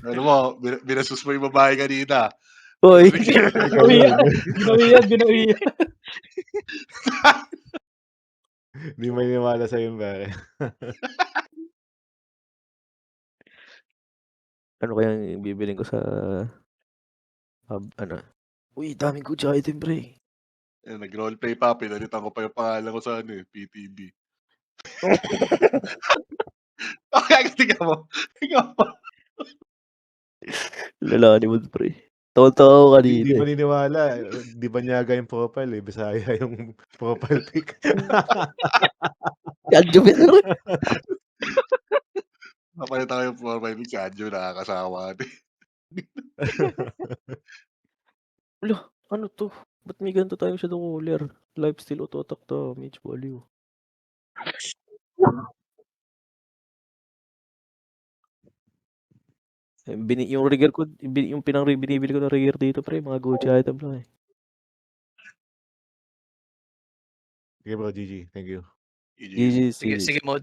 Ano mo, binastos mo yung babae kanina. Hoy. Binawi yan. Binawi yan, binawi yan. Di maniniwala sa'yo pare. Ano kayang bibilhin ko sa ano? Uy, daming Gucci item pre. Nag-roleplay pa, pinalitan ko pa yung pangalan ko sa PTB. Okay, tingnan mo. Lala ni Mod pre. Tawa-tawa ako Di kanina. maniniwala, di banyaga yung profile Bisaya yung profile pic. Anjo rin. Napalitan ko yung profile pic si Anjo, nakakasawa din. Hala, ano 'to? Ba't may ganito tayong shadow caller? Lifesteal auto-attack damage value. Yung rigger ko, yung binibili ko na rigger dito pre, mga Gucci item lang eh. Sige bro, GG. Thank you. GG. Sige, Mod.